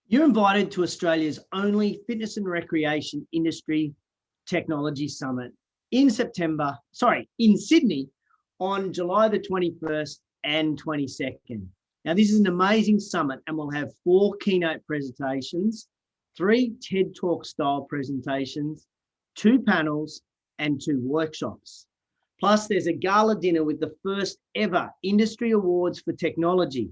You're invited to Australia's only fitness and recreation industry technology summit in Sydney on July the 21st and 22nd. Now, this is an amazing summit and we'll have 4 keynote presentations, 3 TED Talk style presentations, 2 panels and 2 workshops. Plus, there's a gala dinner with the first ever industry awards for technology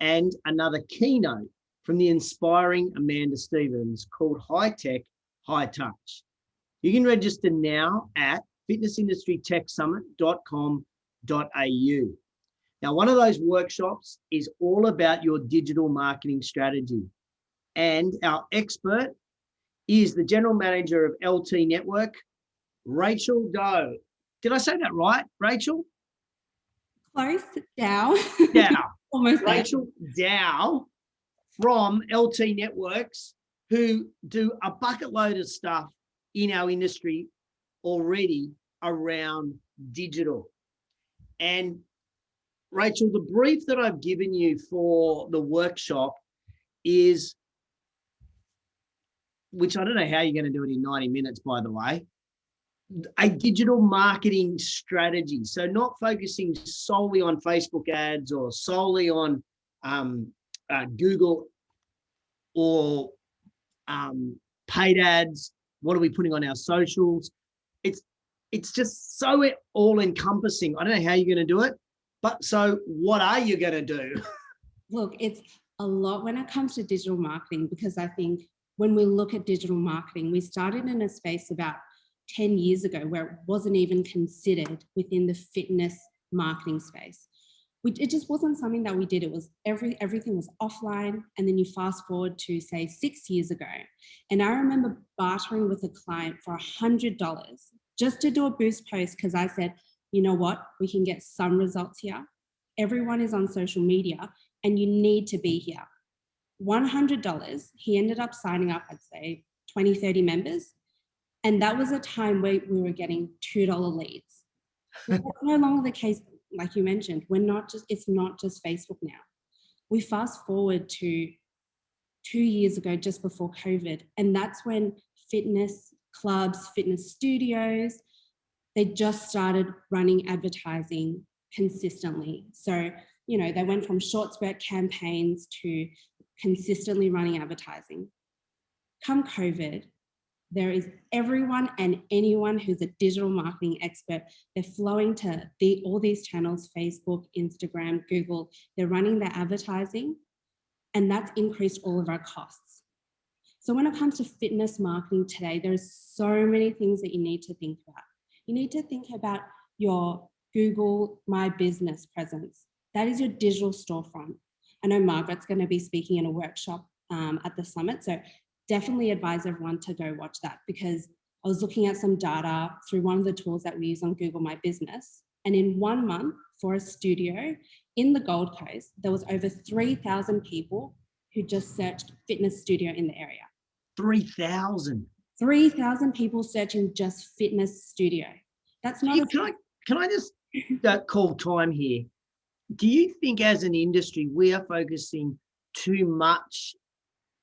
and another keynote from the inspiring Amanda Stevens called High Tech, High Touch. You can register now at fitnessindustrytechsummit.com.au. Now, one of those workshops is all about your digital marketing strategy. And our expert is the general manager of LT Network, Rachael Dao. Did I say that right, Rachael? Close. Dao. Dao. Almost there. Rachael Dao from LT Networks, who do a bucket load of stuff in our industry already around digital. And Rachael, the brief that I've given you for the workshop is, which I don't know how you're going to do it in 90 minutes, by the way, a digital marketing strategy. So not focusing solely on Facebook ads or solely on Google or paid ads. What are we putting on our socials? It's just so all encompassing. I don't know how you're going to do it, but so what are you going to do? Look, it's a lot when it comes to digital marketing, because I think when we look at digital marketing, we started in a space about 10 years ago where it wasn't even considered within the fitness marketing space. It just wasn't something that we did. It was everything was offline. And then you fast forward to say 6 years ago. And I remember bartering with a client for $100 just to do a boost post, because I said, you know what, we can get some results here. Everyone is on social media and you need to be here. $100, he ended up signing up, I'd say 20, 30 members. And that was a time where we were getting $2 leads. That's no longer the case. Like you mentioned, it's not just Facebook now. We fast forward to 2 years ago, just before COVID, and that's when fitness clubs, fitness studios, they just started running advertising consistently. So, they went from short spurt campaigns to consistently running advertising. Come COVID, there is everyone and anyone who's a digital marketing expert. They're flowing to all these channels, Facebook, Instagram, Google. They're running their advertising, and that's increased all of our costs. So when it comes to fitness marketing today, there's so many things that you need to think about. You need to think about your Google My Business presence. That is your digital storefront. I know Margaret's going to be speaking in a workshop at the summit, so definitely advise everyone to go watch that, because I was looking at some data through one of the tools that we use on Google My Business. And in 1 month for a studio in the Gold Coast, there was over 3,000 people who just searched fitness studio in the area. 3,000. 3,000 people searching just fitness studio. That's not. Can I just call time here? Do you think as an industry we are focusing too much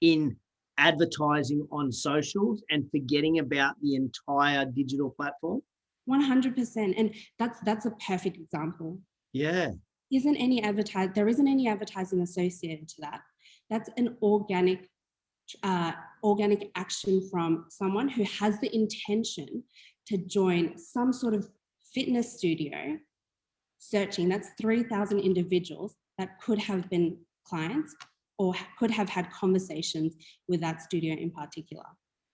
in advertising on socials and forgetting about the entire digital platform? 100%. And that's a perfect example. Yeah. There isn't any advertising associated to that. That's an organic action from someone who has the intention to join some sort of fitness studio, searching. That's 3,000 individuals that could have been clients or could have had conversations with that studio in particular.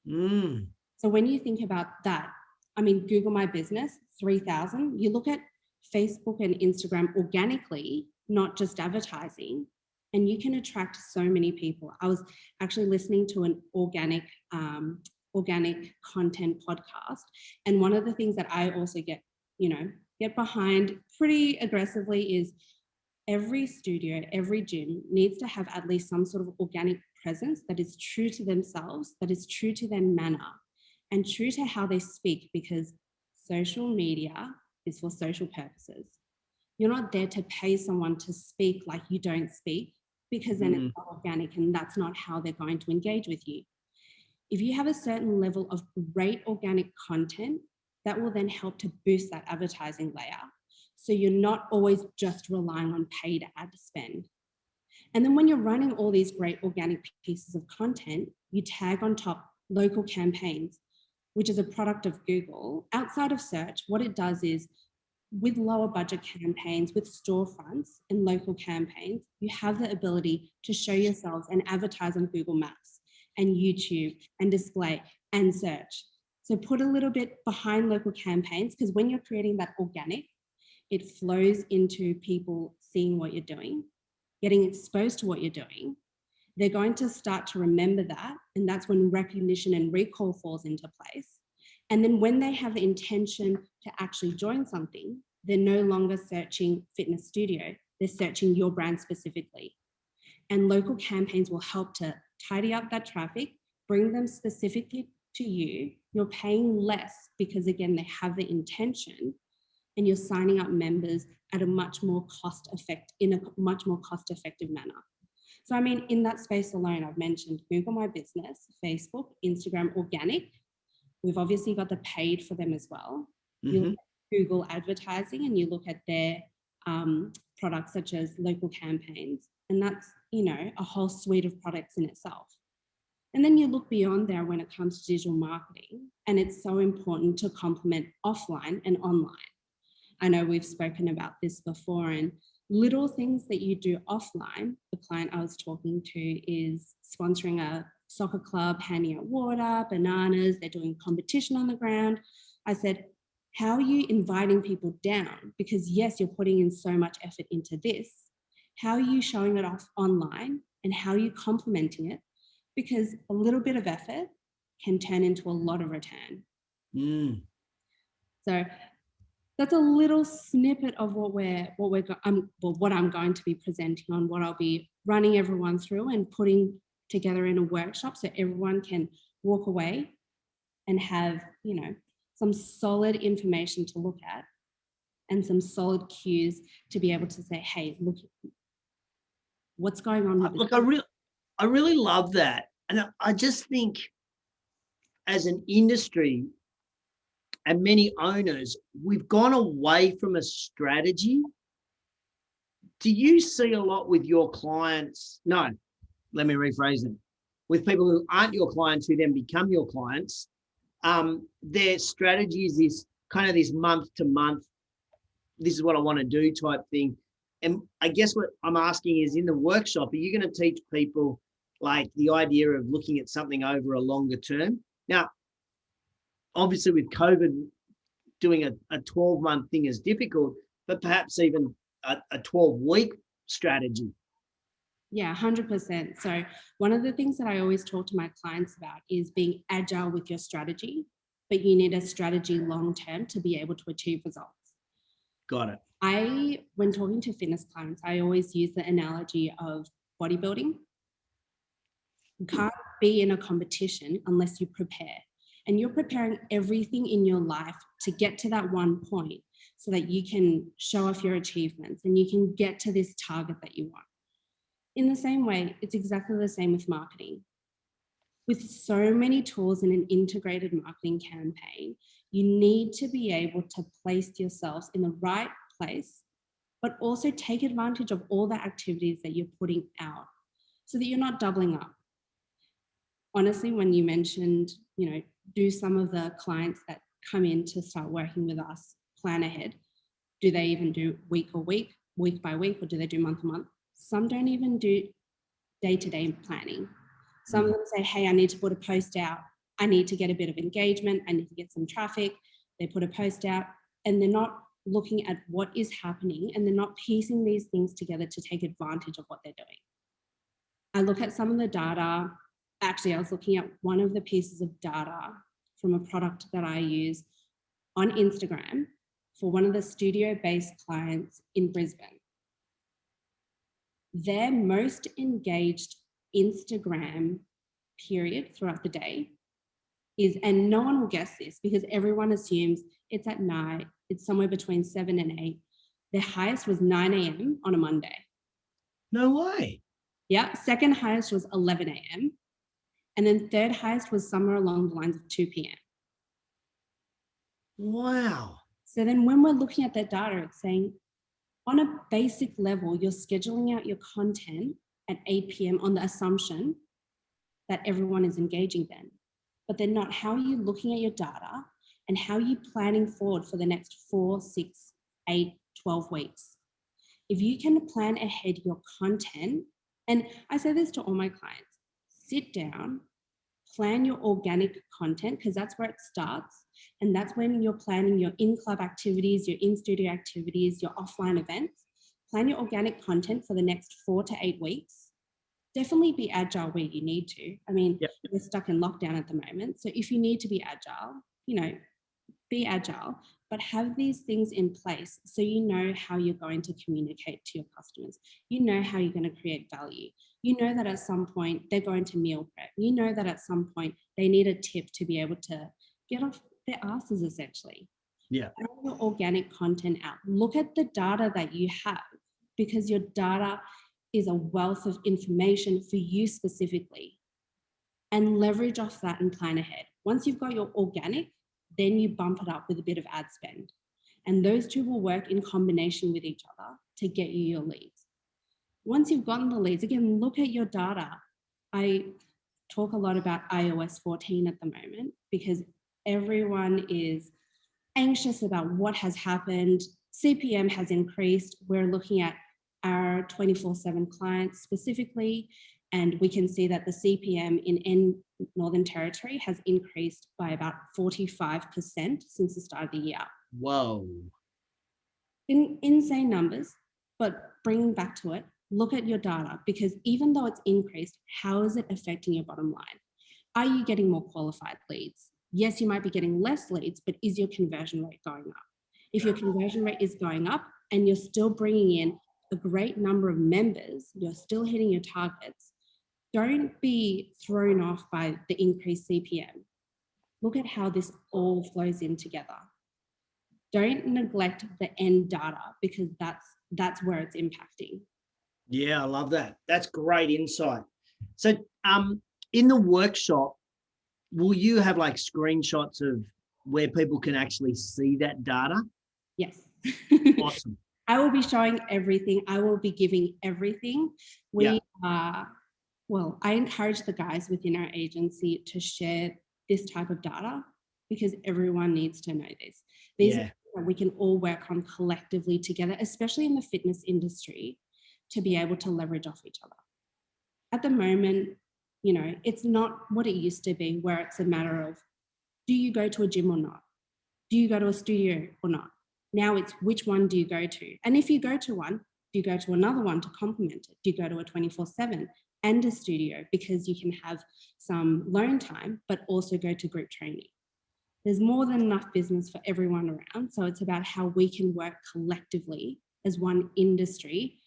So when you think about that, Google My Business, 3,000, you look at Facebook and Instagram organically, not just advertising, and you can attract so many people. I was actually listening to an organic content podcast, and one of the things that I also get behind pretty aggressively is every studio, every gym needs to have at least some sort of organic presence that is true to themselves, that is true to their manner and true to how they speak, because social media is for social purposes. You're not there to pay someone to speak like you don't speak. because then it's not organic and that's not how they're going to engage with you. If you have a certain level of great organic content, that will then help to boost that advertising layer. So you're not always just relying on paid ad spend. And then when you're running all these great organic pieces of content, you tag on top local campaigns, which is a product of Google. Outside of search, what it does is with lower budget campaigns, with storefronts and local campaigns, you have the ability to show yourselves and advertise on Google Maps and YouTube and display and search. So put a little bit behind local campaigns, because when you're creating that organic, it flows into people seeing what you're doing, getting exposed to what you're doing. They're going to start to remember that. And that's when recognition and recall falls into place. And then when they have the intention to actually join something, they're no longer searching fitness studio, they're searching your brand specifically. And local campaigns will help to tidy up that traffic, bring them specifically to you. You're paying less because again, they have the intention, and you're signing up members at a much more cost-effective manner. So I mean, in that space alone, I've mentioned Google My Business, Facebook, Instagram, organic. We've obviously got the paid for them as well. You look at Google advertising and you look at their products such as local campaigns, and that's, you know, a whole suite of products in itself. And then you look beyond there when it comes to digital marketing, and it's so important to complement offline and online. I know we've spoken about this before, and little things that you do offline. The client I was talking to is sponsoring a soccer club, handing out water, bananas, they're doing competition on the ground. I said, how are you inviting people down? Because yes, you're putting in so much effort into this. How are you showing it off online, and how are you complementing it? Because a little bit of effort can turn into a lot of return. So that's a little snippet of what I'm going to be presenting on, what I'll be running everyone through and putting together in a workshop, so everyone can walk away and have, you know, some solid information to look at and some solid cues to be able to say, hey, look, what's going on with this? Look, I really love that. And I just think as an industry and many owners, we've gone away from a strategy. Do you see a lot with your clients? No, let me rephrase it. With people who aren't your clients, who then become your clients, their strategy is this kind of this month to month, this is what I want to do type thing. And I guess what I'm asking is, in the workshop, are you going to teach people like the idea of looking at something over a longer term? Now, obviously with COVID, doing a 12-month thing is difficult, but perhaps even a 12-week strategy. Yeah, 100%. So one of the things that I always talk to my clients about is being agile with your strategy, but you need a strategy long-term to be able to achieve results. Got it. When talking to fitness clients, I always use the analogy of bodybuilding. You can't be in a competition unless you prepare. And you're preparing everything in your life to get to that one point so that you can show off your achievements and you can get to this target that you want. In the same way, it's exactly the same with marketing. With so many tools in an integrated marketing campaign, you need to be able to place yourselves in the right place, but also take advantage of all the activities that you're putting out so that you're not doubling up. Honestly, when you mentioned, you know, do some of the clients that come in to start working with us plan ahead? Do they even do week by week, or do they do month to month? Some don't even do day-to-day planning. Some of them say, hey, I need to put a post out. I need to get a bit of engagement. I need to get some traffic. They put a post out and they're not looking at what is happening, and they're not piecing these things together to take advantage of what they're doing. I look at some of the data. Actually, I was looking at one of the pieces of data from a product that I use on Instagram for one of the studio-based clients in Brisbane. Their most engaged Instagram period throughout the day is, and no one will guess this because everyone assumes it's at night, it's somewhere between 7 and 8. Their highest was 9 a.m. on a Monday. No way. Yeah, second highest was 11 a.m. And then third highest was somewhere along the lines of 2 p.m. Wow. So then when we're looking at that data, it's saying on a basic level, you're scheduling out your content at 8 p.m. on the assumption that everyone is engaging then. But then not, how are you looking at your data and how are you planning forward for the next 4, 6, 8, 12 weeks? If you can plan ahead your content, and I say this to all my clients, sit down, plan your organic content, because that's where it starts. And that's when you're planning your in-club activities, your in-studio activities, your offline events. Plan your organic content for the next 4 to 8 weeks. Definitely be agile where you need to. I mean, Yep. we're stuck in lockdown at the moment. So if you need to be agile, be agile, but have these things in place so you know how you're going to communicate to your customers. You know how you're going to create value. You know that at some point they're going to meal prep. You know that at some point they need a tip to be able to get off their asses, essentially. Yeah. Put your organic content out. Look at the data that you have, because your data is a wealth of information for you specifically, and leverage off that and plan ahead. Once you've got your organic, then you bump it up with a bit of ad spend. And those two will work in combination with each other to get you your leads. Once you've gotten the leads, again, look at your data. I talk a lot about iOS 14 at the moment because everyone is anxious about what has happened. CPM has increased. We're looking at our 24/7 clients specifically, and we can see that the CPM in Northern Territory has increased by about 45% since the start of the year. Whoa. Insane numbers, but bringing back to it, look at your data, because even though it's increased, how is it affecting your bottom line? Are you getting more qualified leads? Yes, you might be getting less leads, but is your conversion rate going up? If your conversion rate is going up and you're still bringing in a great number of members, you're still hitting your targets, don't be thrown off by the increased CPM. Look at how this all flows in together. Don't neglect the end data, because that's where it's impacting. Yeah, I love that. That's great insight. So in the workshop, will you have like screenshots of where people can actually see that data? Yes. Awesome. I will be showing everything. I will be giving everything. I encourage the guys within our agency to share this type of data, because everyone needs to know this. These are things that we can all work on collectively together, especially in the fitness industry, to be able to leverage off each other. At the moment, it's not what it used to be, where it's a matter of, do you go to a gym or not? Do you go to a studio or not? Now it's, which one do you go to? And if you go to one, do you go to another one to complement it? Do you go to a 24/7 and a studio, because you can have some lone time, but also go to group training? There's more than enough business for everyone around. So it's about how we can work collectively as one industry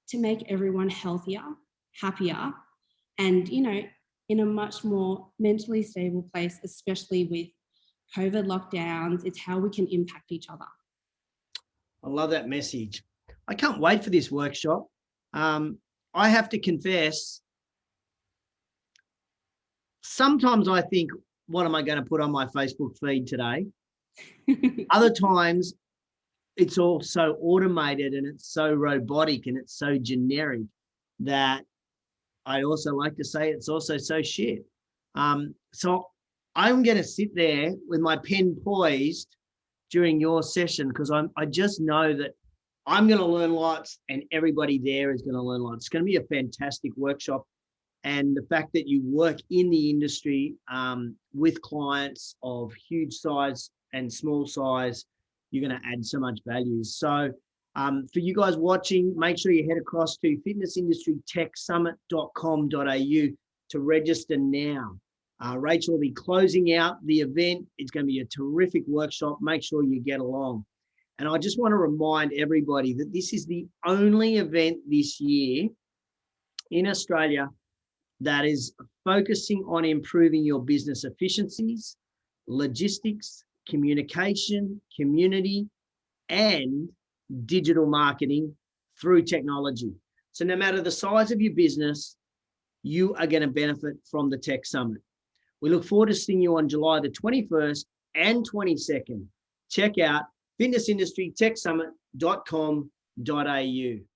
to make everyone healthier, happier, and, in a much more mentally stable place, especially with COVID lockdowns. It's how we can impact each other. I love that message. I can't wait for this workshop. I have to confess, sometimes I think, what am I going to put on my Facebook feed today? Other times it's all so automated and it's so robotic and it's so generic that I also like to say it's also so shit. So I'm going to sit there with my pen poised during your session, because I just know that I'm going to learn lots and everybody there is going to learn lots. It's going to be a fantastic workshop. And the fact that you work in the industry with clients of huge size and small size, you're going to add so much value. So for you guys watching, make sure you head across to fitnessindustrytechsummit.com.au to register now. Rachel will be closing out the event. It's going to be a terrific workshop. Make sure you get along. And I just want to remind everybody that this is the only event this year in Australia that is focusing on improving your business efficiencies, logistics, communication, community, and digital marketing through technology. So no matter the size of your business, you are going to benefit from the Tech Summit. We look forward to seeing you on July the 21st and 22nd. Check out fitnessindustrytechsummit.com.au.